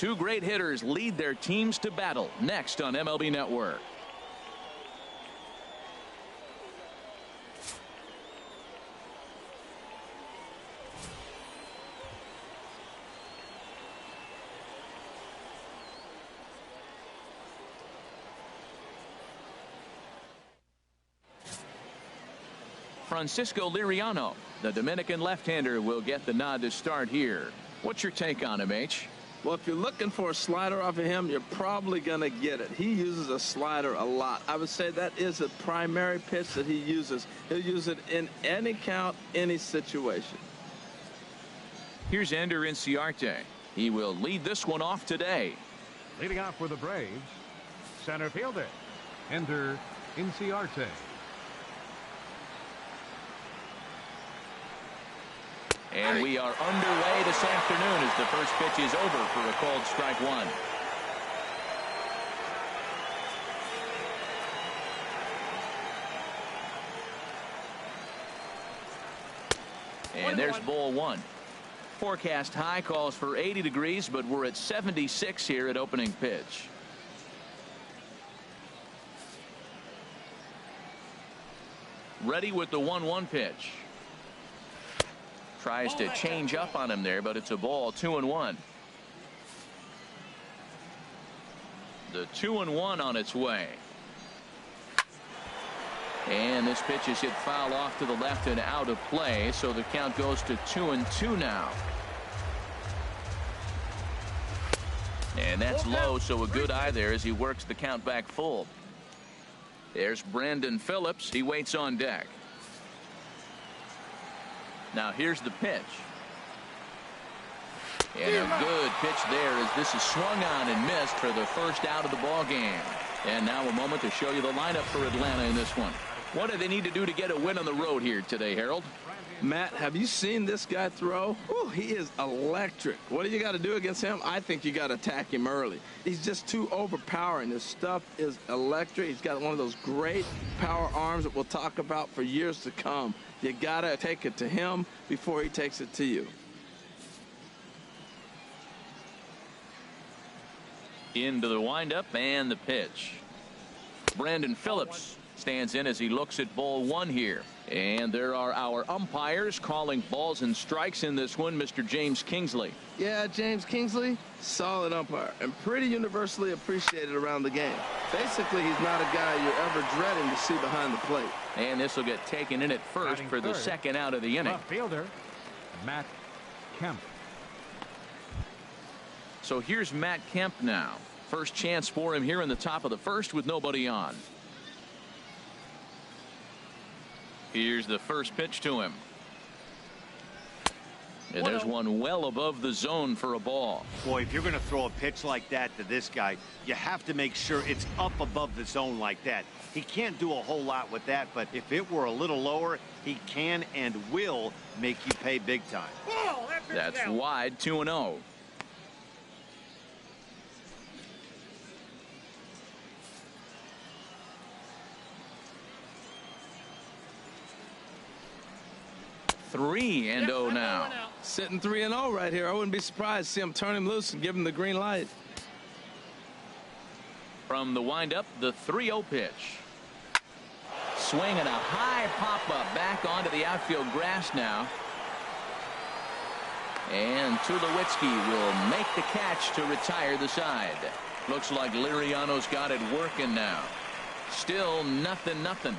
Two great hitters lead their teams to battle next on MLB Network. Francisco Liriano, the Dominican left-hander, will get the nod to start here. What's your take on him, H? Well, if you're looking for a slider off of him, you're probably going to get it. He uses a slider a lot. I would say that is a primary pitch that he uses. He'll use it in any count, any situation. Here's Ender Inciarte. He will lead this one off today. Leading off for the Braves, center fielder, Ender Inciarte. And we are underway this afternoon as the first pitch is over for a called strike one. And there's ball one. Forecast high calls for 80 degrees, but we're at 76 here at opening pitch. Ready with the 1-1 pitch. Tries to change up on him there, but it's a ball. 2-1. The 2-1 on its way. And this pitch is hit foul off to the left and out of play, so the count goes to 2-2 now. And that's low, so a good eye there as he works the count back full. There's Brandon Phillips. He waits on deck. Now here's the pitch. And a good pitch there as this is swung on and missed for the first out of the ball game. And now a moment to show you the lineup for Atlanta in this one. What do they need to do to get a win on the road here today, Harold? Matt, have you seen this guy throw? Ooh, he is electric. What do you got to do against him? I think you got to attack him early. He's just too overpowering. His stuff is electric. He's got one of those great power arms that we'll talk about for years to come. You got to take it to him before he takes it to you. Into the windup and the pitch. Brandon Phillips stands in as he looks at ball one here. And there are our umpires calling balls and strikes in this one. Mr. James Kingsley. Yeah, James Kingsley, solid umpire and pretty universally appreciated around the game. Basically, he's not a guy you're ever dreading to see behind the plate. And this will get taken in at first for the second out of the inning. Left fielder, Matt Kemp. So here's Matt Kemp now. First chance for him here in the top of the first with nobody on. Here's the first pitch to him. And there's one well above the zone for a ball. Boy, if you're going to throw a pitch like that to this guy, you have to make sure it's up above the zone like that. He can't do a whole lot with that, but if it were a little lower, he can and will make you pay big time. That's wide. 2-0. Three and 0 now. Sitting 3-0 right here. I wouldn't be surprised to see him turn him loose and give him the green light. From the windup, the 3-0 pitch. Swing and a high pop-up back onto the outfield grass now. And Tulowitzki will make the catch to retire the side. Looks like Liriano's got it working now. Still 0-0.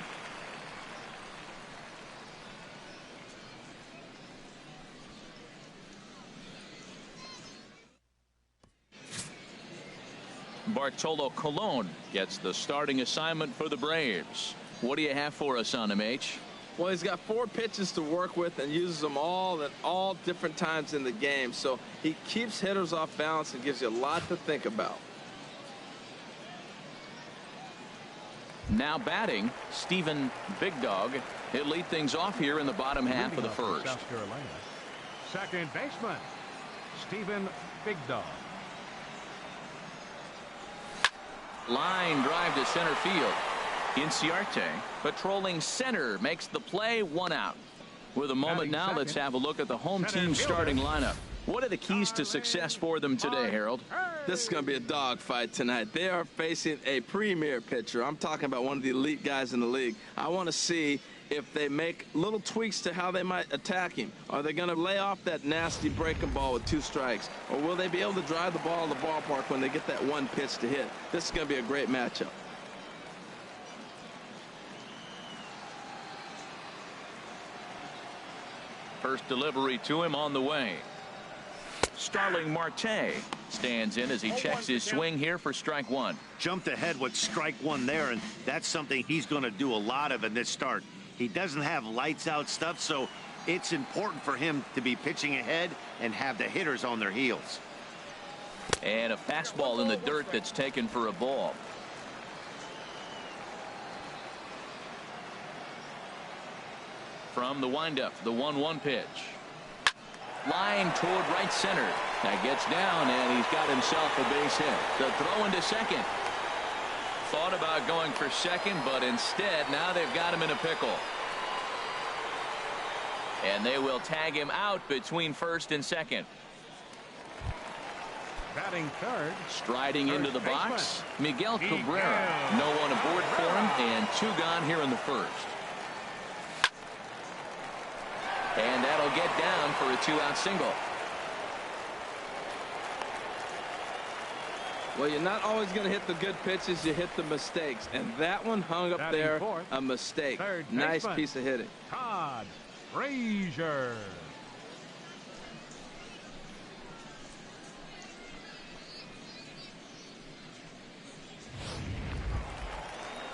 Bartolo Colon gets the starting assignment for the Braves. What do you have for us on him, H? Well, he's got 4 pitches to work with and uses them all at all different times in the game. So he keeps hitters off balance and gives you a lot to think about. Now batting, Stephen Big Dog. He'll lead things off here in the bottom half of the first. South Carolina, second baseman, Stephen Big Dog. Line drive to center field. Inciarte patrolling center makes the play. 1 out. With a moment now, let's have a look at the home team starting lineup. What are the keys to success for them today, Harold? This is going to be a dogfight tonight. They are facing a premier pitcher. I'm talking about one of the elite guys in the league. I want to see if they make little tweaks to how they might attack him. Are they going to lay off that nasty breaking ball with 2 strikes? Or will they be able to drive the ball to the ballpark when they get that one pitch to hit? This is going to be a great matchup. First delivery to him on the way. Starling Marte stands in as he checks his swing here for strike 1. Jumped ahead with strike 1 there, and that's something he's going to do a lot of in this start. He doesn't have lights out stuff, so it's important for him to be pitching ahead and have the hitters on their heels. And a fastball in the dirt that's taken for a ball. From the windup, the 1-1 pitch. Line toward right center. That gets down, and he's got himself a base hit. The throw into second. Thought about going for second, but instead, now they've got him in a pickle. And they will tag him out between first and second. Batting third. Striding into the box, Miguel Cabrera. No one aboard for him, and 2 gone here in the first. And that'll get down for a 2-out single. Well, you're not always going to hit the good pitches. You hit the mistakes. And that one hung up there, a mistake. Nice piece of hitting. Todd Frazier.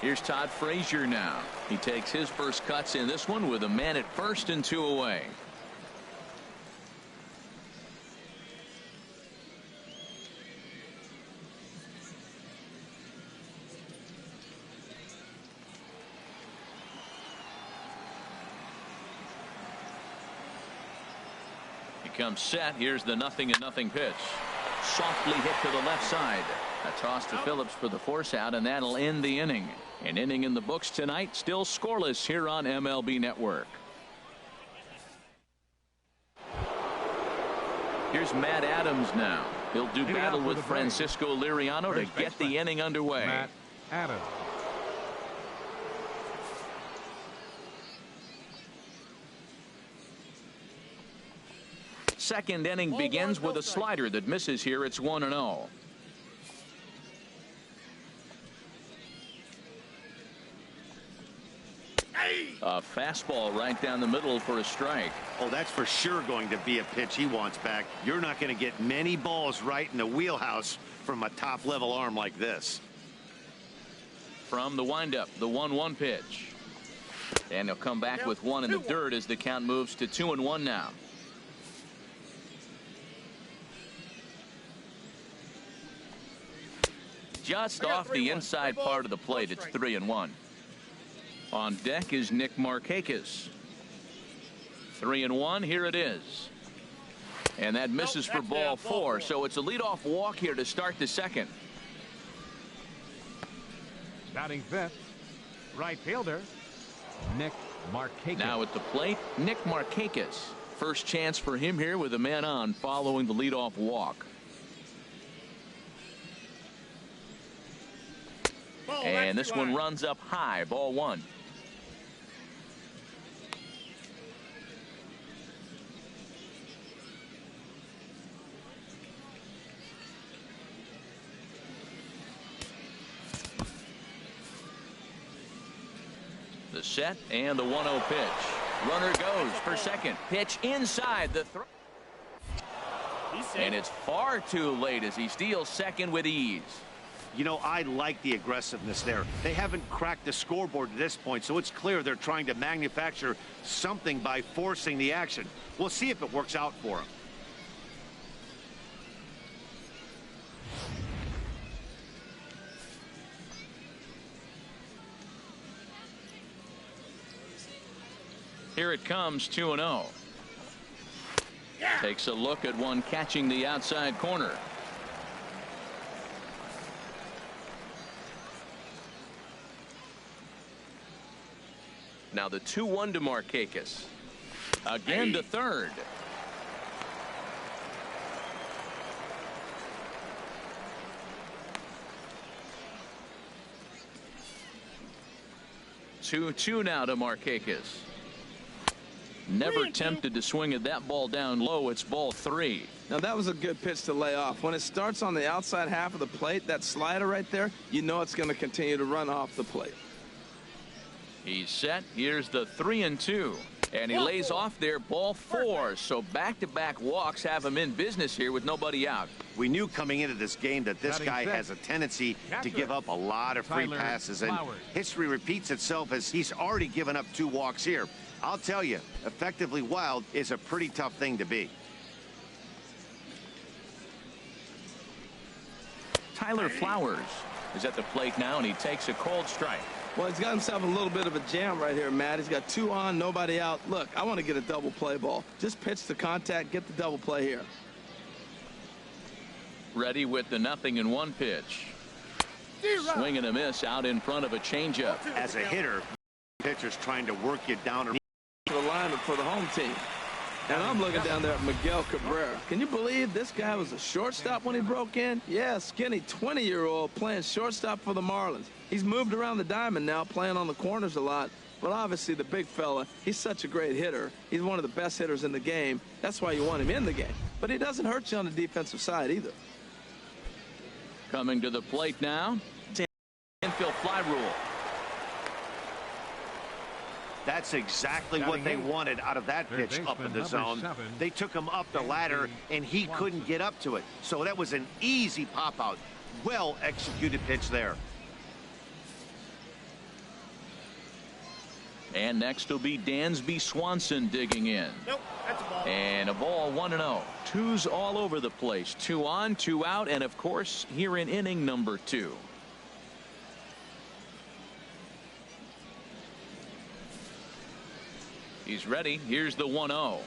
Here's Todd Frazier now. He takes his first cuts in this one with a man at first and 2 away. He comes set. Here's the 0-0 pitch. Softly hit to the left side. A toss to Phillips for the force out, and that'll end the inning. An inning in the books tonight, still scoreless here on MLB Network. Here's Matt Adams now. He'll do battle with Francisco Liriano to get the inning underway. Matt Adams. Second inning begins with a slider that misses here. It's 1-0. A fastball right down the middle for a strike. Oh, that's for sure going to be a pitch he wants back. You're not going to get many balls right in the wheelhouse from a top-level arm like this. From the windup, the 1-1 pitch. And he'll come back with 1 in the dirt as the count moves to 2-1 now. Just off the inside part of the plate, it's 3-1. On deck is Nick Markakis. 3-1. Here it is. And that misses for ball 4. So it's a leadoff walk here to start the second. Batting fifth, right fielder, Nick Markakis. Now at the plate, Nick Markakis. First chance for him here with a man on following the leadoff walk. And this one runs up high, ball 1. The set and the 1-0 pitch. Runner goes for second. Pitch inside the throw. And it's far too late as he steals second with ease. You know, I like the aggressiveness there. They haven't cracked the scoreboard at this point, so it's clear they're trying to manufacture something by forcing the action. We'll see if it works out for them. Here it comes, 2-0. Takes a look at one catching the outside corner. Now the 2-1 to Markakis. Again to third. 2-2 now to Markakis. Never tempted to swing at that ball down low. It's ball 3. Now that was a good pitch to lay off. When it starts on the outside half of the plate, that slider right there, you know it's going to continue to run off the plate. He's set. Here's the 3-2. And he lays off there, ball 4. So back-to-back walks have him in business here with nobody out. We knew coming into this game that this guy has a tendency to give up a lot of free passes, and history repeats itself as he's already given up 2 walks here. I'll tell you, effectively wild is a pretty tough thing to be. Tyler Flowers is at the plate now, and he takes a cold strike. Well, he's got himself a little bit of a jam right here, Matt. He's got 2 on, nobody out. Look, I want to get a double play ball. Just pitch the contact, get the double play here. Ready with the 0-1 pitch. Swing and a miss out in front of a changeup. As a hitter, pitcher's trying to work you down or the alignment for the home team. And I'm looking down there at Miguel Cabrera. Can you believe this guy was a shortstop when he broke in? Yeah, skinny 20-year-old playing shortstop for the Marlins. He's moved around the diamond now, playing on the corners a lot. But obviously the big fella, he's such a great hitter. He's one of the best hitters in the game. That's why you want him in the game. But he doesn't hurt you on the defensive side either. Coming to the plate now, infield fly rule. That's exactly what they wanted out of that pitch up in the zone. They took him up the ladder, and he couldn't get up to it. So that was an easy pop-out. Well-executed pitch there. And next will be Dansby Swanson digging in. Nope, that's a ball. And a ball 1-0. 2's all over the place. 2 on, 2 out, and of course here in inning number 2. He's ready. Here's the 1-0.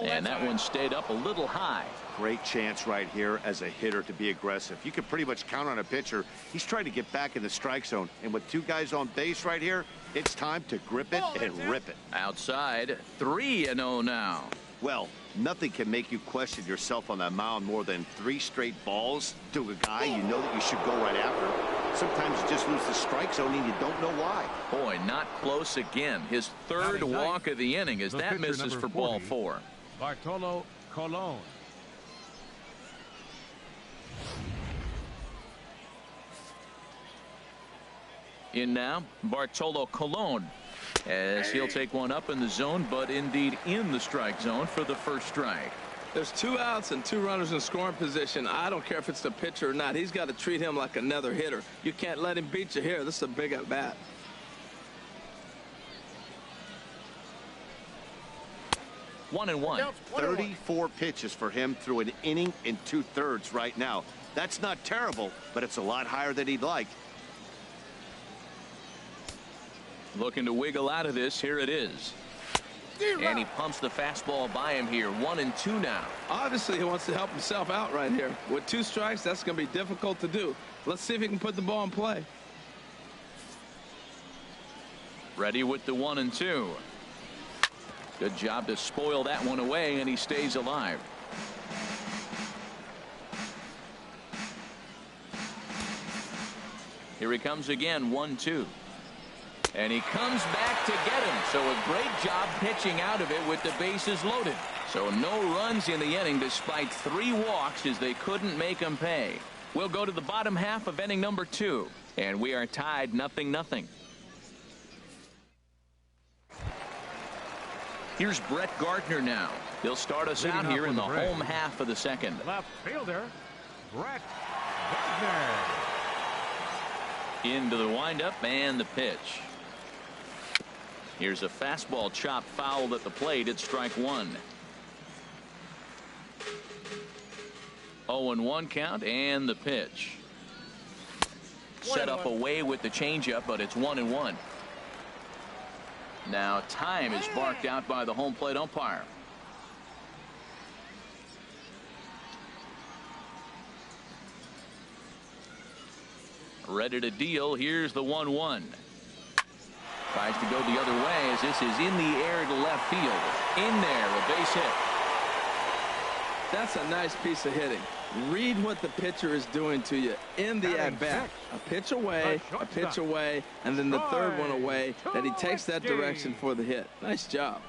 And that one stayed up a little high. Great chance right here as a hitter to be aggressive. You can pretty much count on a pitcher. He's trying to get back in the strike zone. And with 2 guys on base right here, it's time to grip it and rip it. Outside, 3-0 now. Well, nothing can make you question yourself on that mound more than 3 straight balls to a guy you know that you should go right after. Sometimes you just lose the strike zone and you don't know why. Boy, not close again. His 3rd walk of the inning as that misses for ball 4. Bartolo Colon. In now, Bartolo Colon, as he'll take one up in the zone, but indeed in the strike zone for the first strike. There's 2 outs and 2 runners in scoring position. I don't care if it's the pitcher or not. He's got to treat him like another hitter. You can't let him beat you here. This is a big at bat. One and one. 34 pitches for him through an inning and 2/3 right now. That's not terrible, but it's a lot higher than he'd like. Looking to wiggle out of this. Here it is. And he pumps the fastball by him here. 1-2 now. Obviously, he wants to help himself out right here. With 2 strikes, that's going to be difficult to do. Let's see if he can put the ball in play. Ready with the 1-2. Good job to spoil that one away, and he stays alive. Here he comes again. 1-2. And he comes back to get him. So a great job pitching out of it with the bases loaded. So no runs in the inning despite 3 walks as they couldn't make him pay. We'll go to the bottom half of inning number 2. And we are tied 0-0. Here's Brett Gardner now. He'll start us out here in the home half of the second. Left fielder, Brett Gardner. Into the windup and the pitch. Here's a fastball chopped foul at the plate. It's strike 1. 0-1 count and the pitch. Set up away with the changeup, but it's 1-1. Now time is barked out by the home plate umpire. Ready to deal. Here's the 1-1. Tries to go the other way as this is in the air to left field. In there, a base hit. That's a nice piece of hitting. Read what the pitcher is doing to you in the at-bat. A pitch away, and then the third one away, that he takes that direction for the hit. Nice job.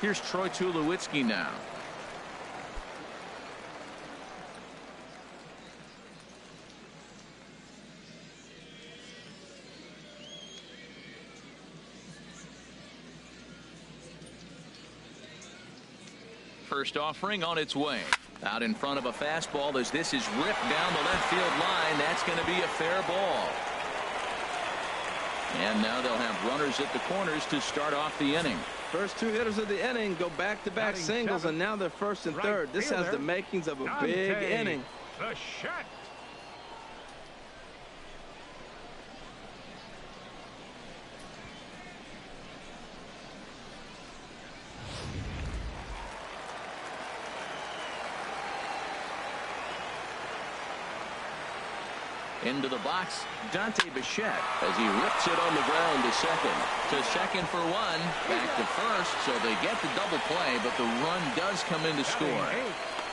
Here's Troy Tulowitzki now. First offering on its way. Out in front of a fastball as this is ripped down the left field line. That's going to be a fair ball. And now they'll have runners at the corners to start off the inning. First two hitters of the inning go back-to-back singles, and now they're first and third. This has the makings of a big inning. Into the box, Dante Bichette as he rips it on the ground to second. To second for one, back to first, so they get the double play, but the run does come in to score.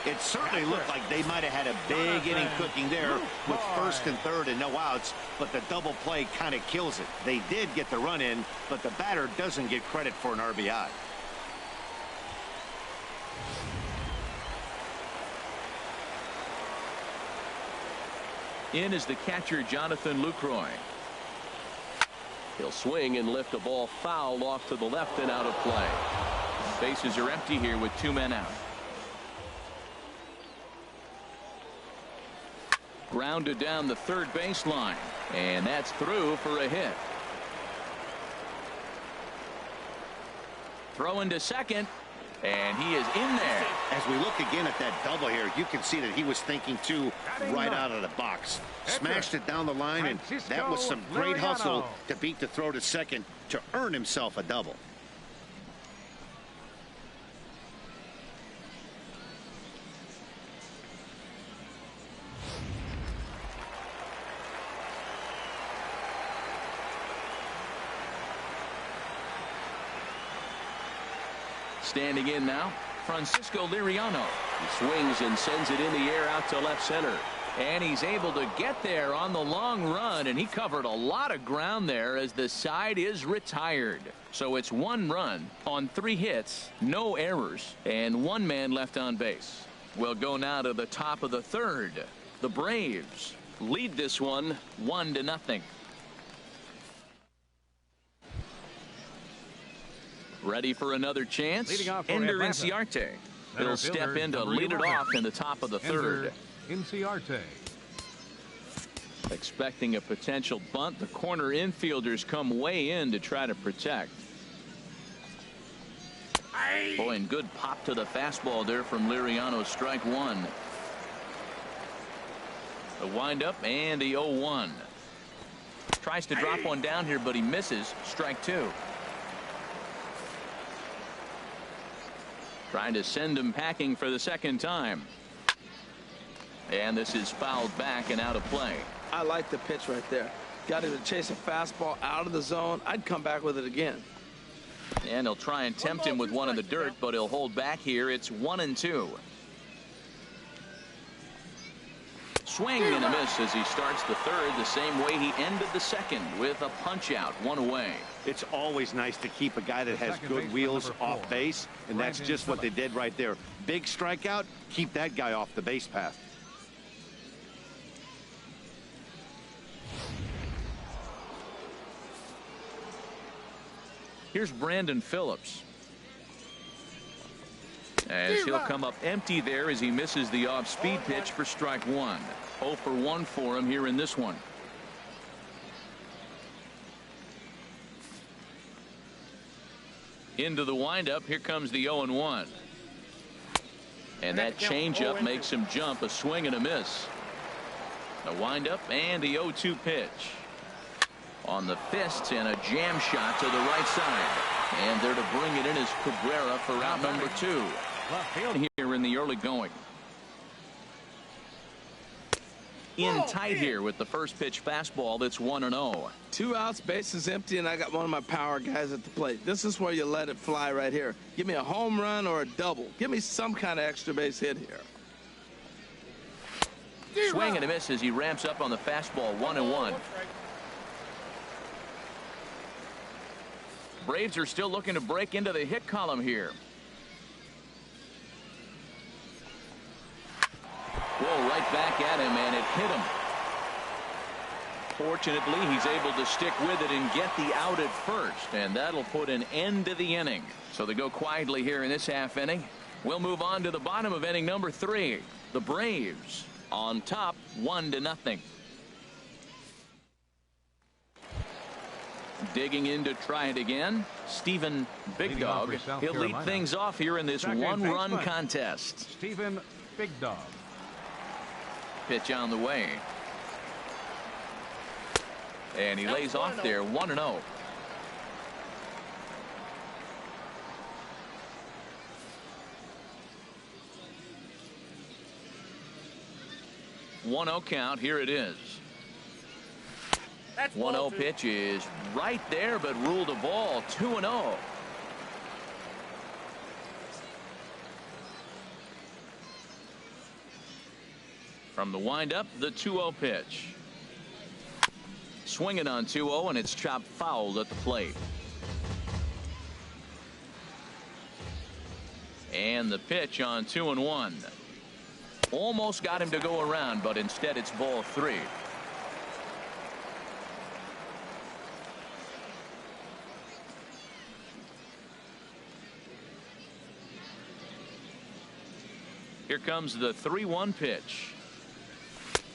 It certainly looked like they might have had a big inning cooking there with first and third and no outs, but the double play kind of kills it. They did get the run in, but the batter doesn't get credit for an RBI. In is the catcher, Jonathan Lucroy. He'll swing and lift a ball foul off to the left and out of play. Bases are empty here with 2 men out. Grounded down the third baseline, and that's through for a hit. Throw into second, and he is in there. As we look again at that double here, you can see that he was thinking too right out of the box. Smashed it down the line, and that was some great hustle to beat the throw to second to earn himself a double. Standing in now, Francisco Liriano. He swings and sends it in the air out to left center. And he's able to get there on the long run, and he covered a lot of ground there as the side is retired. So it's 1 run on 3 hits, no errors, and 1 man left on base. We'll go now to the top of the third. The Braves lead this one 1-0. Ready for another chance? Ender Inciarte. He'll step in to lead it off in the top of the third. Inciarte. Expecting a potential bunt, the corner infielders come way in to try to protect. Boy, and good pop to the fastball there from Liriano. Strike 1. The windup and the 0-1. Tries to drop one down here, but he misses. Strike 2. Trying to send him packing for the second time. And this is fouled back and out of play. I like the pitch right there. Got him to chase a fastball out of the zone. I'd come back with it again. And he'll try and tempt him with one in the dirt, but he'll hold back here. It's 1-2. Swing and a miss as he starts the third the same way he ended the second with a punch out, 1 away. It's always nice to keep a guy that has good wheels off base, and that's just what they did right there. Big strikeout, keep that guy off the base path. Here's Brandon Phillips. As he'll come up empty there as he misses the off-speed pitch for strike 1. 0 for 1 for him here in this one. Into the windup. Here comes the 0-1. And that changeup makes him jump. A swing and a miss. A windup and the 0-2 pitch. On the fists and a jam shot to the right side. And there to bring it in is Cabrera for out number 2. Here in the early going. in tight here with the first pitch fastball that's 1-0. 2 outs, bases empty, and I got one of my power guys at the plate. This is where you let it fly right here. Give me a home run or a double. Give me some kind of extra base hit here. Swing and a miss as he ramps up on the fastball. 1-1. Braves are still looking to break into the hit column here. Whoa, right back at him, and it hit him. Fortunately, he's able to stick with it and get the out at first, and that'll put an end to the inning. So they go quietly here in this half inning. We'll move on to the bottom of inning number 3. The Braves on top 1-0. Digging in to try it again, Stephen Big Dog. He'll lead things off here in this one-run contest. Stephen Big Dog. Pitch on the way. And he lays off there. 1-0. One-0 count. Here it is. 1-0 pitch is right there, but ruled a ball. 2-0. From the windup, the 2-0 pitch. Swinging on 2-0, and it's chopped fouled at the plate. And the pitch on 2-1. Almost got him to go around, but instead it's ball 3. Here comes the 3-1 pitch.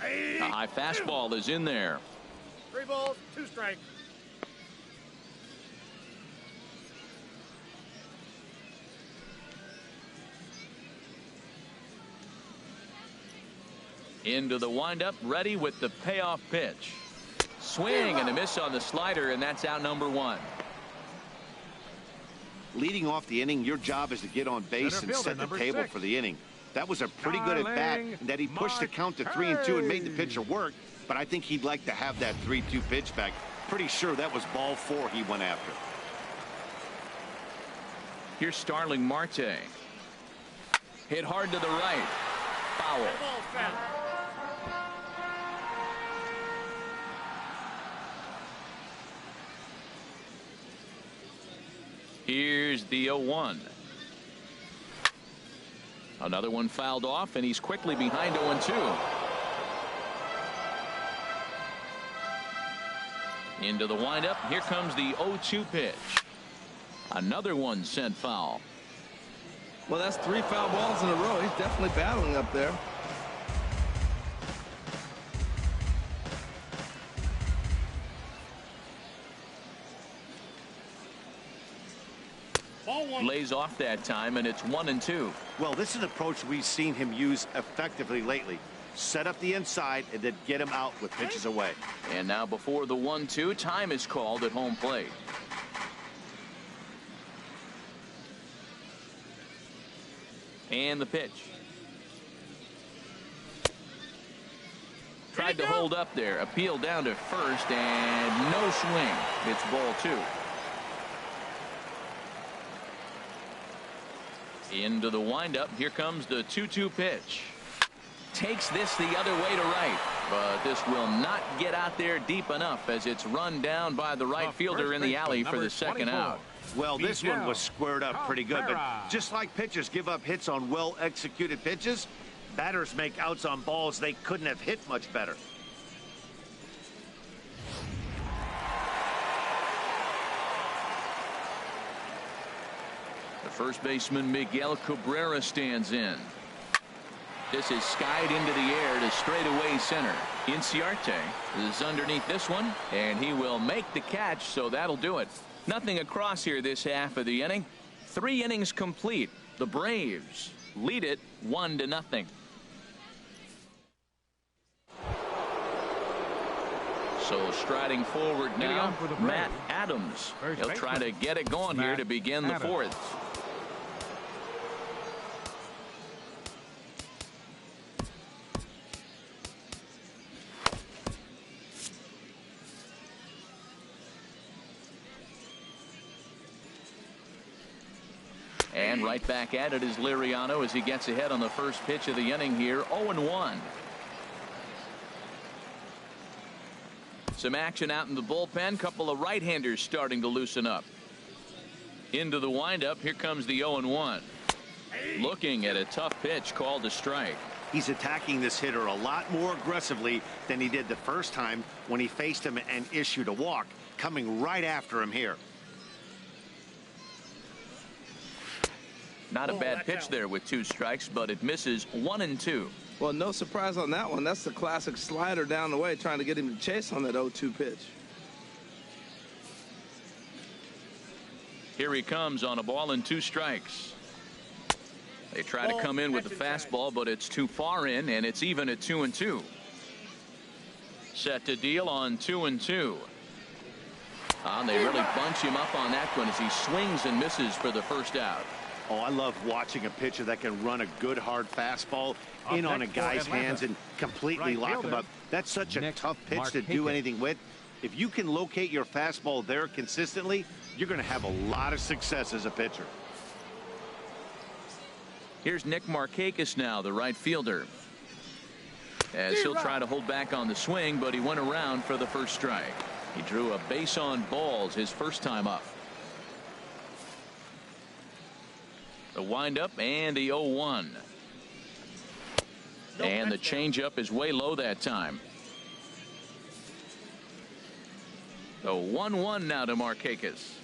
A high fastball is in there. 3 balls, 2 strikes. Into the windup, ready with the payoff pitch. Swing and a miss on the slider, and that's out number 1. Leading off the inning, your job is to get on base and set the table for the inning. That was a pretty good at bat, that he pushed the count to 3-2 and made the pitcher work. But I think he'd like to have that 3-2 pitch back. Pretty sure that was ball 4 he went after. Here's Starling Marte. Hit hard to the right. Foul. Here's the 0-1. Another one fouled off, and he's quickly behind 0-2. Into the windup. Here comes the 0-2 pitch. Another one sent foul. Well, that's 3 foul balls in a row. He's definitely battling up there. Lays off that time, and it's 1-2. Well, this is an approach we've seen him use effectively lately. Set up the inside and then get him out with pitches away. And now before the 1-2, time is called at home plate. And the pitch. Tried to hold up there. Appeal down to first, and no swing. It's ball 2. Into the windup. Here comes the 2-2 pitch. Takes this the other way to right, but this will not get out there deep enough as it's run down by the right fielder in the alley for the second out. Well, this one was squared up pretty good, but just like pitchers give up hits on well-executed pitches, batters make outs on balls they couldn't have hit much better. The first baseman Miguel Cabrera stands in. This is skied into the air to straightaway center. Inciarte is underneath this one, and he will make the catch, so that'll do it. Nothing across here this half of the inning. 3 innings complete. The Braves lead it 1-0. So striding forward now, Matt Adams. He'll try to get it going here to begin the 4th. And right back at it is Liriano as he gets ahead on the first pitch of the inning here. 0-1. Some action out in the bullpen. Couple of right-handers starting to loosen up. Into the windup. Here comes the 0-1. Looking at a tough pitch called a strike. He's attacking this hitter a lot more aggressively than he did the first time when he faced him and issued a walk. Coming right after him here. Not a bad pitch there with 2 strikes, but it misses 1-2. Well, no surprise on that one. That's the classic slider down the way, trying to get him to chase on that 0-2 pitch. Here he comes on a ball and 2 strikes. They try to come in with the fastball, but it's too far in, and it's even at 2-2. Set to deal on 2-2. They really bunch him up on that one as he swings and misses for the first out. Oh, I love watching a pitcher that can run a good hard fastball in on a guy's hands and completely lock him up. That's such a tough pitch to do anything with. If you can locate your fastball there consistently, you're going to have a lot of success as a pitcher. Here's Nick Markakis now, the right fielder. As he'll try to hold back on the swing, but he went around for the first strike. He drew a base on balls his first time up. The windup and the 0-1. And the changeup is way low that time. The 1-1 now to Markakis.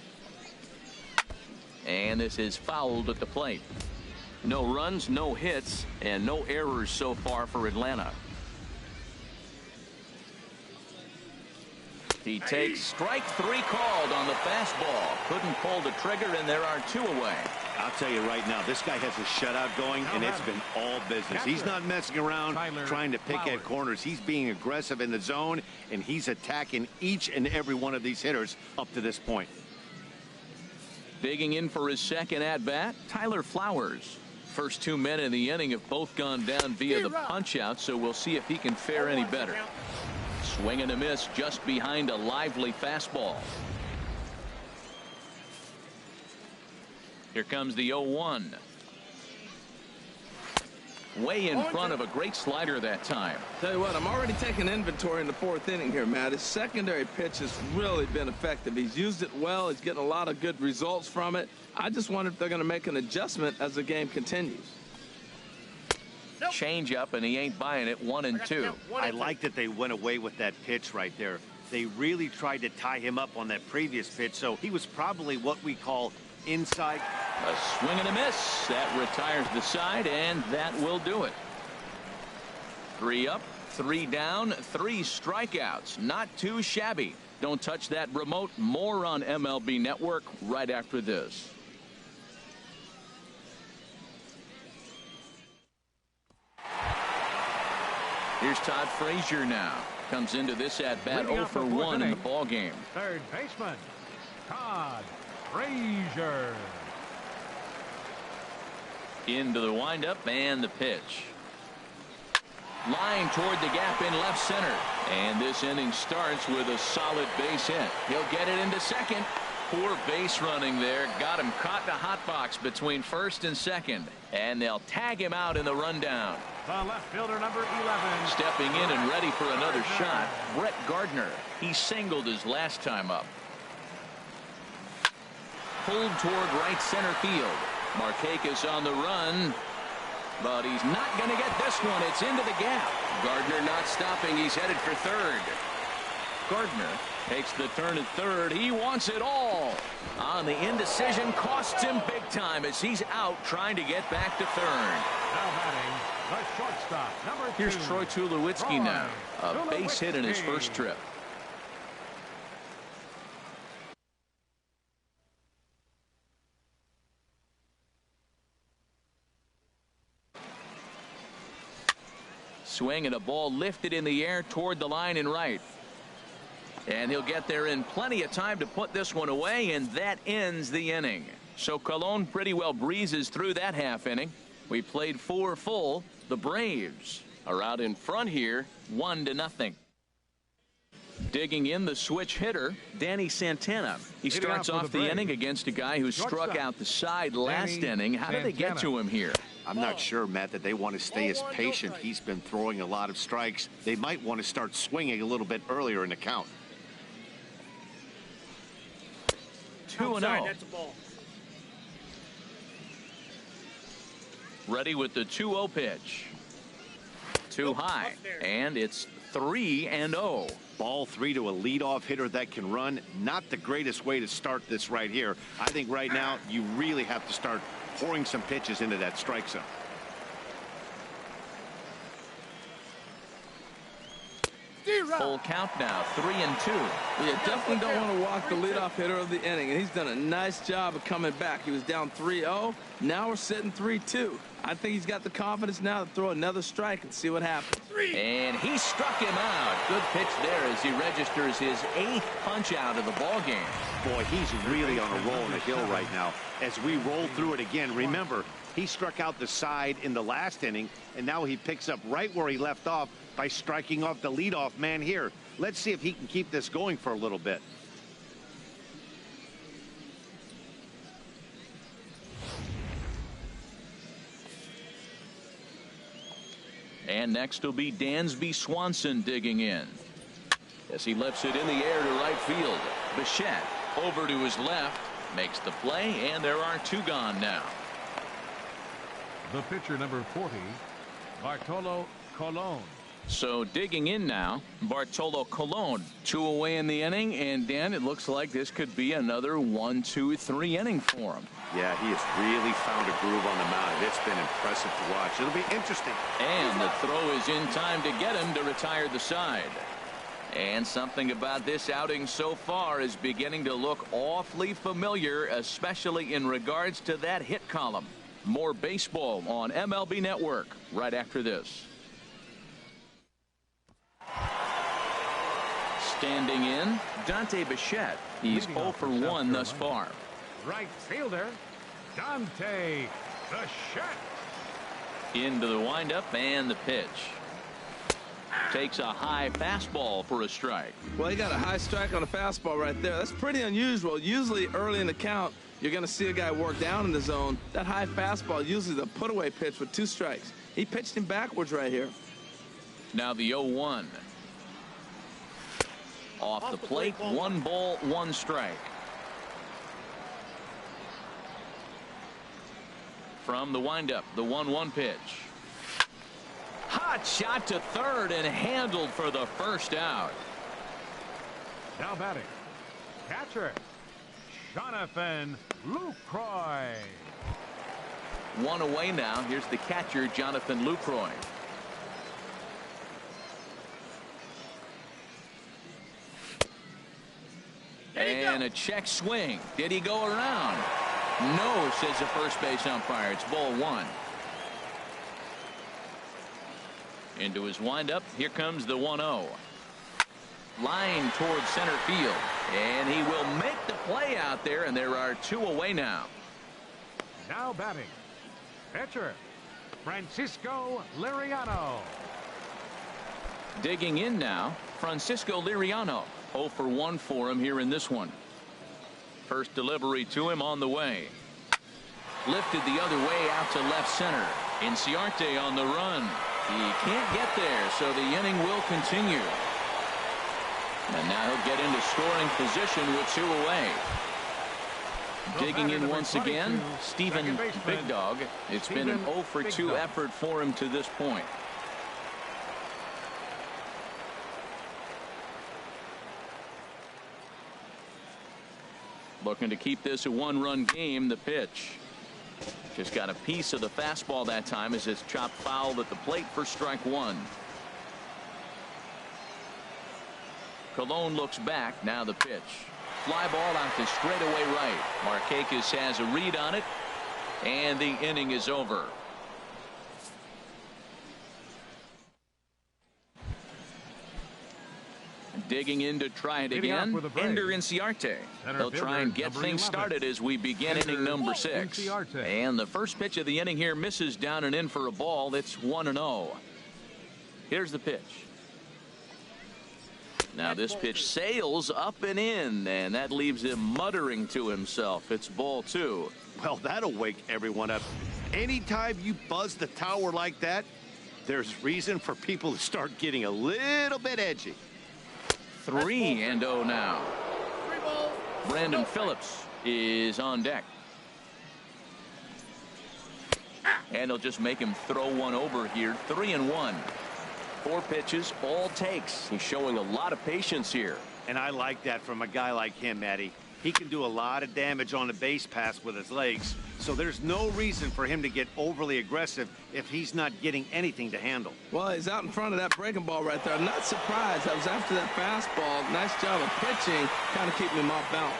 And this is fouled at the plate. No runs, no hits, and no errors so far for Atlanta. He takes strike 3 called on the fastball. Couldn't pull the trigger, and there are 2 away. I'll tell you right now, this guy has a shutout going, and it's been all business. He's not messing around trying to pick at corners. He's being aggressive in the zone, and he's attacking each and every one of these hitters up to this point. Digging in for his second at-bat, Tyler Flowers. First 2 men in the inning have both gone down via the punch-out, so we'll see if he can fare any better. Swing and a miss just behind a lively fastball. Here comes the 0-1. Way in front of a great slider that time. Tell you what, I'm already taking inventory in the 4th inning here, Matt. His secondary pitch has really been effective. He's used it well. He's getting a lot of good results from it. I just wonder if they're going to make an adjustment as the game continues. Change up, and he ain't buying it. 1-2. I like that they went away with that pitch right there. They really tried to tie him up on that previous pitch, so he was probably what we call inside. A swing and a miss. That retires the side, and that will do it. 3 up, 3 down, 3 strikeouts. Not too shabby. Don't touch that remote. More on MLB Network right after this. Here's Todd Frazier now. Comes into this at-bat 0 for 1 in the ball game. Third baseman, Todd Frazier. Into the windup and the pitch. Line toward the gap in left center. And this inning starts with a solid base hit. He'll get it into second. Poor base running there. Got him caught in a hot box between first and second. And they'll tag him out in the rundown. The left fielder, number 11. Stepping in and ready for another shot, Brett Gardner. He singled his last time up. Pulled toward right center field. Markakis on the run. But he's not going to get this one. It's into the gap. Gardner not stopping. He's headed for third. Gardner takes the turn at third. He wants it all. On the indecision costs him big time as he's out trying to get back to third. Now batting, the shortstop, number 2. Here's Troy Tulowitzki now. A base hit in his first trip. Swing and a ball lifted in the air toward the line and right. And he'll get there in plenty of time to put this one away, and that ends the inning. So Colon pretty well breezes through that half inning. We played 4 full. The Braves are out in front here 1-0. Digging in, the switch hitter, Danny Santana. He starts off the inning against a guy who struck out the side last inning. How did they get to him here? I'm not sure, Matt, that they want to stay as patient. He's been throwing a lot of strikes. They might want to start swinging a little bit earlier in the count. 2-0. That's a ball. Ready with the 2-0 pitch. Too high, and it's 3-0. Ball 3 to a leadoff hitter that can run. Not the greatest way to start this right here. I think right now you really have to start pouring some pitches into that strike zone. Full count now, 3-2. You definitely don't want to walk the leadoff hitter of the inning, and he's done a nice job of coming back. He was down 3-0. Now we're sitting 3-2. I think he's got the confidence now to throw another strike and see what happens. And he struck him out. Good pitch there as he registers his 8th punch out of the ball game. Boy, he's really on a roll in the hill right now. As we roll through it again, remember, he struck out the side in the last inning, and now he picks up right where he left off by striking off the leadoff man here. Let's see if he can keep this going for a little bit. And next will be Dansby Swanson digging in as he lifts it in the air to right field. Bichette over to his left, makes the play, and there are 2 gone now. The pitcher, number 40, Bartolo Colon. So digging in now, Bartolo Colon. 2 away in the inning, and Dan, it looks like this could be another 1, 2, 3 inning for him. Yeah, he has really found a groove on the mound. It's been impressive to watch. It'll be interesting. And the throw is in time to get him to retire the side. And something about this outing so far is beginning to look awfully familiar, especially in regards to that hit column. More baseball on MLB Network right after this. Standing in, Dante Bichette. He's 0 for 1 thus far. Right fielder, Dante Bichette. Into the windup and the pitch. Takes a high fastball for a strike. Well, he got a high strike on a fastball right there. That's pretty unusual. Usually early in the count, you're going to see a guy work down in the zone. That high fastball, usually the put-away pitch with 2 strikes. He pitched him backwards right here. Now the 0-1. Off the plate, 1 ball, 1 strike. From the windup, the 1-1 pitch. Hot shot to third and handled for the first out. Now batting, catcher, Jonathan Lucroy. 1 away now. Here's the catcher, Jonathan Lucroy. And a check swing. Did he go around? No, says the first base umpire. It's ball 1. Into his windup. Here comes the 1-0. Line towards center field. And he will make the play out there, and there are 2 away now. Now batting, pitcher, Francisco Liriano. Digging in now, Francisco Liriano. 0 for 1 for him here in this one. First delivery to him on the way. Lifted the other way out to left center. Inciarte on the run. He can't get there, so the inning will continue. And now he'll get into scoring position with 2 away. Digging in once again, Stephen Big Dog. It's been an 0 for 2 effort for him to this point. Looking to keep this a 1-run game. The pitch. Just got a piece of the fastball that time as it's chopped foul at the plate for strike 1. Colon looks back. Now the pitch. Fly ball out to straightaway right. Markakis has a read on it, and the inning is over. Digging in to try it again, Ender Inciarte. They'll try and get things started as we begin inning number 6. And the first pitch of the inning here misses down and in for a ball. It's 1-0. Here's the pitch. Now this pitch sails up and in, and that leaves him muttering to himself. It's ball 2. Well, that'll wake everyone up. Anytime you buzz the tower like that, there's reason for people to start getting a little bit edgy. 3-0 now. 3 balls. Brandon Phillips is on deck. And they'll just make him throw one over here. 3-1. 4 pitches, all takes. He's showing a lot of patience here. And I like that from a guy like him, Matty. He can do a lot of damage on the base pass with his legs, so there's no reason for him to get overly aggressive if he's not getting anything to handle. Well, he's out in front of that breaking ball right there. I'm not surprised. I was after that fastball. Nice job of pitching, kind of keeping him off balance.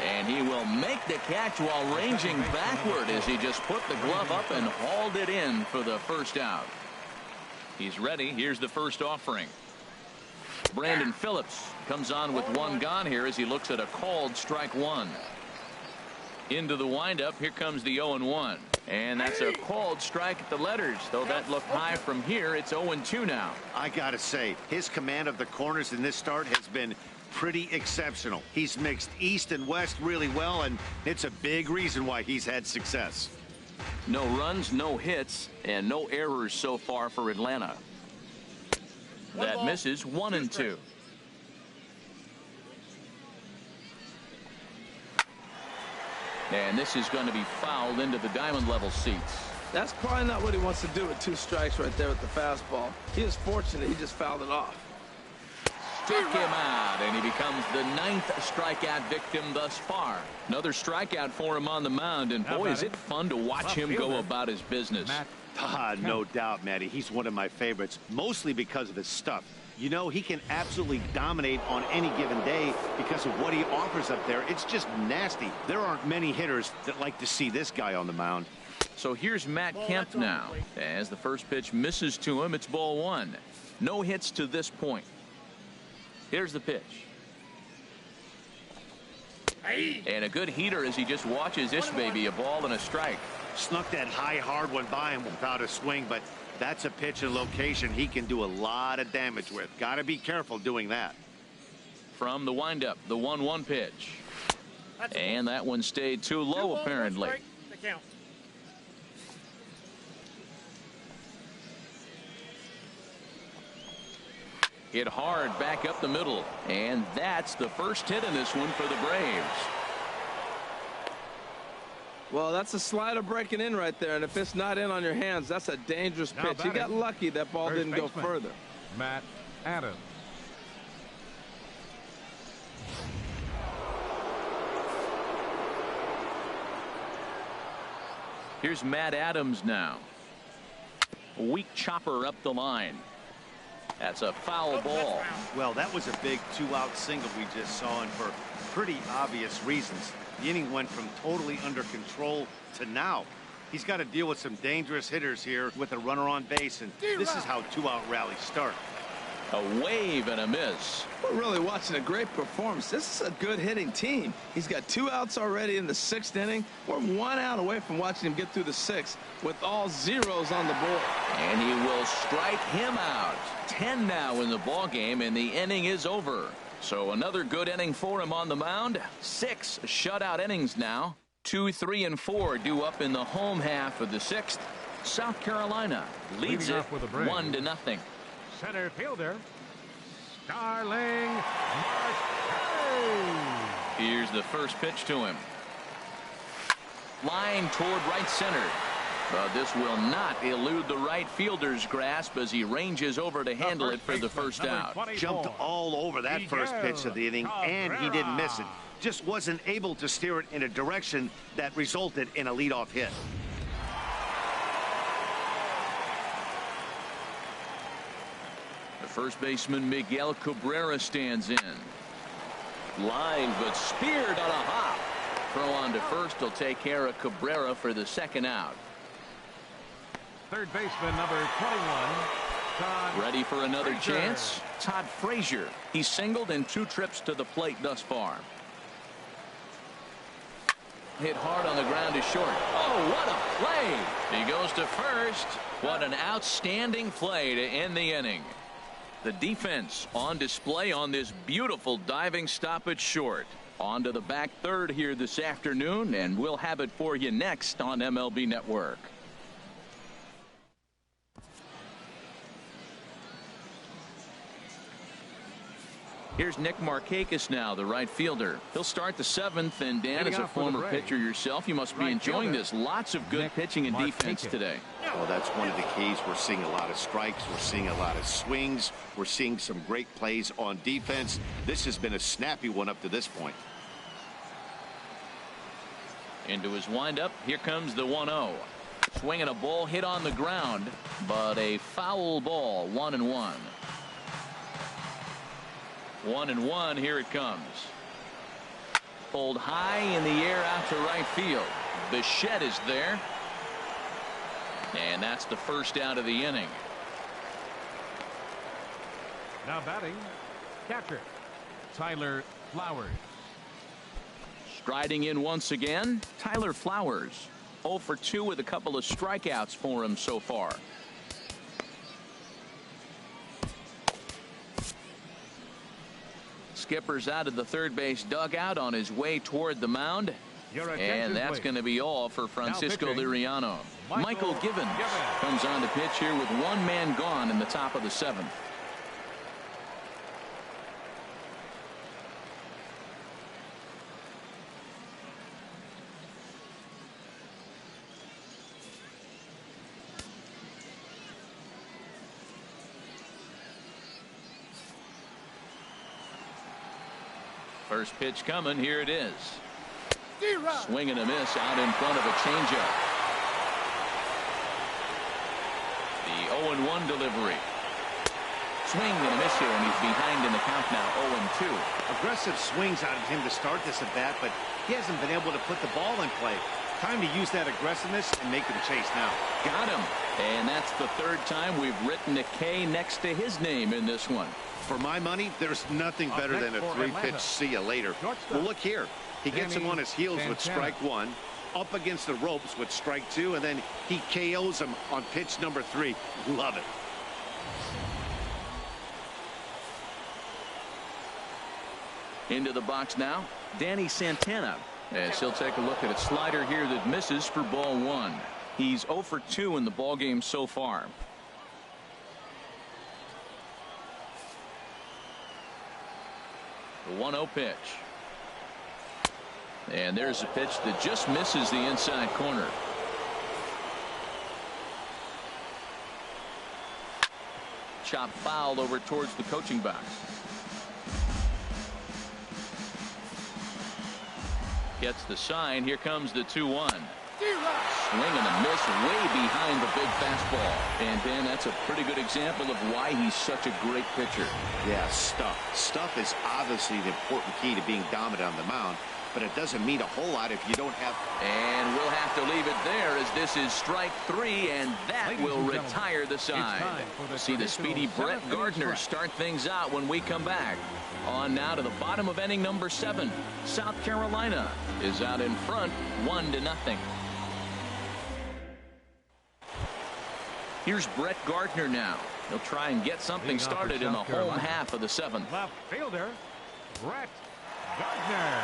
And he will make the catch while ranging backward as he just put the glove up and hauled it in for the first out. He's ready. Here's the first offering. Brandon Phillips comes on with 1 gone here as he looks at a called strike 1. Into the windup. Here comes the 0-1. And that's a called strike at the letters. Though that looked high from here, it's 0-2 now. I gotta say, his command of the corners in this start has been pretty exceptional. He's mixed east and west really well, and it's a big reason why he's had success. No runs, no hits, and no errors so far for Atlanta. That misses. 1-2. And this is going to be fouled into the diamond level seats. That's probably not what he wants to do with 2 strikes right there with the fastball. He is fortunate he just fouled it off. Struck him out, and he becomes the 9th strikeout victim thus far. Another strikeout for him on the mound, and boy, is it fun to watch him go about his business. No doubt, Matty. He's one of my favorites, mostly because of his stuff. You know, he can absolutely dominate on any given day because of what he offers up there. It's just nasty. There aren't many hitters that like to see this guy on the mound. So here's Matt Kemp now. As the first pitch misses to him, it's ball 1. No hits to this point. Here's the pitch. And a good heater as he just watches this baby, a ball and a strike. Snuck that high, hard one by him without a swing, but that's a pitch and location he can do a lot of damage with. Got to be careful doing that. From the windup, the 1-1 pitch. And that one stayed too low, apparently. Hit hard back up the middle. And that's the first hit in this one for the Braves. Well, that's a slider breaking in right there, and if it's not in on your hands, that's a dangerous pitch. He got lucky that ball didn't go further. Matt Adams. Here's Matt Adams now. A weak chopper up the line. That's a foul ball. Well, that was a big 2-out single we just saw, and for pretty obvious reasons. The inning went from totally under control to now. He's got to deal with some dangerous hitters here with a runner on base, and this is how 2-out rallies start. A wave and a miss. We're really watching a great performance. This is a good hitting team. He's got 2 outs already in the 6th inning. We're 1 out away from watching him get through the 6th with all zeros on the board. And he will strike him out. 10 now in the ball game, and the inning is over. So another good inning for him on the mound. 6 shutout innings now. 2, 3, and 4 due up in the home half of the 6th. South Carolina leads it 1-0. Center fielder, Starling Marte. Here's the first pitch to him. Line toward right center. But this will not elude the right fielder's grasp as he ranges over to handle it for the first out. Jumped all over that first pitch of the inning, and he didn't miss it. Just wasn't able to steer it in a direction that resulted in a leadoff hit. The first baseman Miguel Cabrera stands in. Line, but speared on a hop. Throw on to first will take care of Cabrera for the second out. Third baseman number 21. Todd Ready for another Frazier. chance? Todd Frazier. He's singled in 2 trips to the plate thus far. Hit hard on the ground to short. Oh, what a play! He goes to first. What an outstanding play to end the inning. The defense on display on this beautiful diving stoppage short. On to the back third here this afternoon, and we'll have it for you next on MLB Network. Here's Nick Markakis now, the right fielder. He'll start the seventh, and Dan, as a former pitcher yourself, you must be enjoying this. Lots of good pitching and defense today. Well, that's one of the keys. We're seeing a lot of strikes. We're seeing a lot of swings. We're seeing some great plays on defense. This has been a snappy one up to this point. Into his windup. Here comes the 1-0. Swinging a ball hit on the ground, but a foul ball. 1-1. 1-1. Here it comes. Pulled high in the air out to right field. Bichette is there. And that's the first out of the inning. Now batting, catcher Tyler Flowers. Striding in once again, Tyler Flowers. 0 for 2 with a couple of strikeouts for him so far. Skipper's out of the third base dugout on his way toward the mound. And that's going to be all for Francisco Liriano. Michael Givens comes on the pitch here with one man gone in the top of the seventh. First pitch coming. Here it is. Swing and a miss out in front of a changeup. The 0-1 delivery. Swing and a miss here, and he's behind in the count now. 0-2. Aggressive swings out of him to start this at bat, but he hasn't been able to put the ball in play. Time to use that aggressiveness and make him chase now. Got him. And that's the third time we've written a K next to his name in this one. For my money, there's nothing better than a three-pitch see you later. Well, look here. He gets him on his heels with strike one, up against the ropes with strike two, and then he KOs him on pitch number 3. Love it. Into the box now, Danny Santana, as he'll take a look at a slider here that misses for ball 1. He's 0 for 2 in the ballgame so far. The 1-0 pitch. And there's a pitch that just misses the inside corner. Chop foul over towards the coaching box. Gets the sign. Here comes the 2-1. Swing and a miss way behind the big fastball. And Dan, that's a pretty good example of why he's such a great pitcher. Yeah, stuff. Stuff is obviously the important key to being dominant on the mound, but it doesn't mean a whole lot if you don't have. And we'll have to leave it there, as this is strike 3, and that will retire the side. See the speedy Brett Gardner start things out when we come back. On now to the bottom of inning number 7. South Carolina is out in front 1-0. Here's Brett Gardner now. He'll try and get something started in the home half of the 7th. Left fielder Brett Gardner.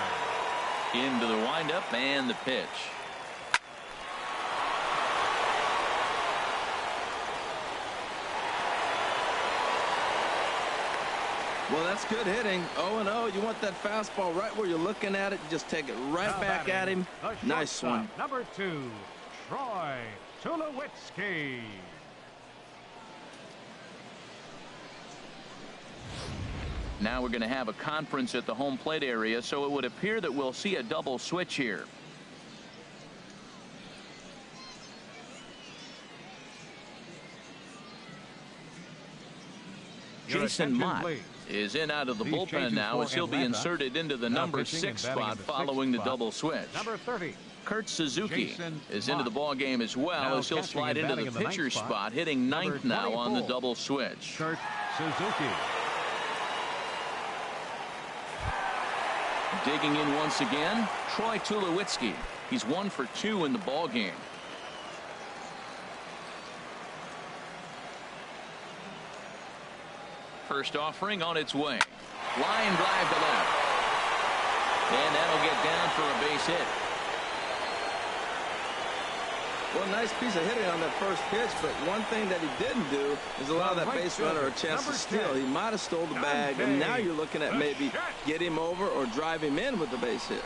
Into the windup and the pitch. Well, that's good hitting. 0-0. You want that fastball right where you're looking at it. Just take it right back at him. Nice swing. Number 2, Troy Tulowitzki. Now we're going to have a conference at the home plate area, so it would appear that we'll see a double switch here. Jason Mott is in out of the bullpen now, as he'll be inserted into the number 6 spot following the double switch. Number 30. Kurt Suzuki is into the ball game as well, as he'll slide into the pitcher spot, hitting 9th now on the double switch. Kurt Suzuki. Digging in once again, Troy Tulowitzki. He's 1 for 2 in the ball game. First offering on its way. Line drive to left. And that'll get down for a base hit. Well, nice piece of hitting on that first pitch, but one thing that he didn't do is allow that base runner a chance to steal. He might have stole the bag, and now you're looking at maybe get him over or drive him in with the base hit.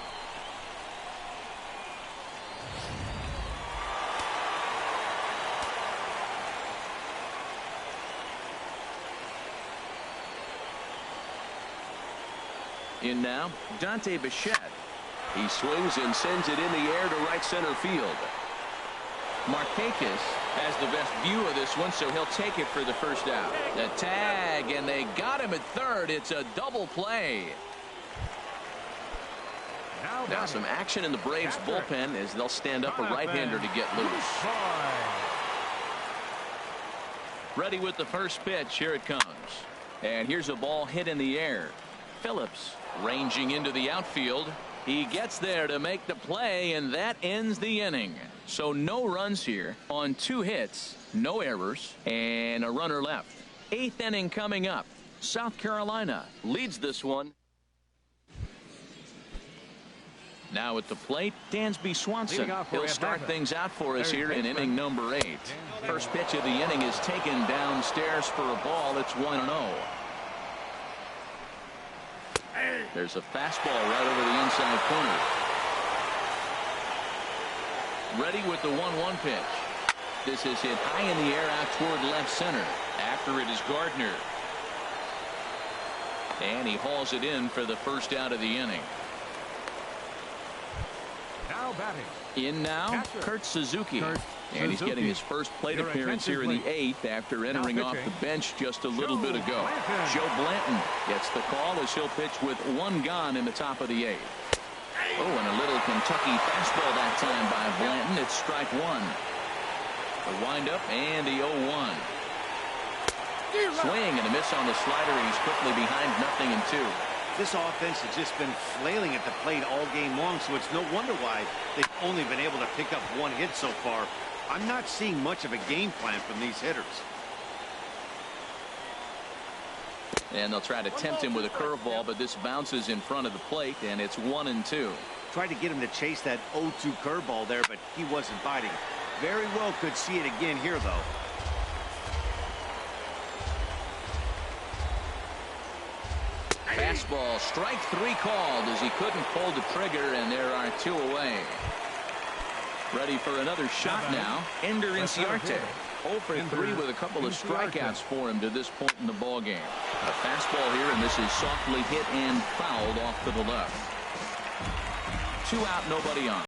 In now, Dante Bichette. He swings and sends it in the air to right center field. Markakis has the best view of this one, so he'll take it for the first out. The tag, and they got him at third. It's a double play. Now some action in the Braves bullpen as they'll stand up a right-hander to get loose. Ready with the first pitch. Here it comes. And here's a ball hit in the air. Phillips ranging into the outfield. He gets there to make the play, and that ends the inning. So no runs here on 2 hits, no errors, and a runner left. 8th inning coming up. South Carolina leads this one. Now at the plate, Dansby Swanson. He'll start things out for us here in inning number 8. First pitch of the inning is taken downstairs for a ball. It's 1-0. There's a fastball right over the inside corner. Ready with the 1-1 pitch. This is hit high in the air out toward left center. After it is Gardner. And he hauls it in for the first out of the inning. Now batting. In now, Kurt Suzuki. And he's getting his first plate appearance here in the 8th after entering off the bench just a little bit ago. Joe Blanton gets the call as he'll pitch with 1 gone in the top of the 8th. Oh, and a little Kentucky fastball that time by Blanton. It's strike 1. The windup and the 0-1. Swing and a miss on the slider, and he's quickly behind 0-2. This offense has just been flailing at the plate all game long, so it's no wonder why they've only been able to pick up 1 hit so far. I'm not seeing much of a game plan from these hitters. And they'll try to tempt him with a curveball, but this bounces in front of the plate, and it's 1-2. Tried to get him to chase that 0-2 curveball there, but he wasn't biting. Very well could see it again here, though. Fastball, strike 3 called as he couldn't pull the trigger, and there are 2 away. Ready for another shot now. Ender Inciarte. 0 for 3 with a couple of strikeouts for him to this point in the ballgame. A fastball here, and this is softly hit and fouled off to the left. 2 out, nobody on.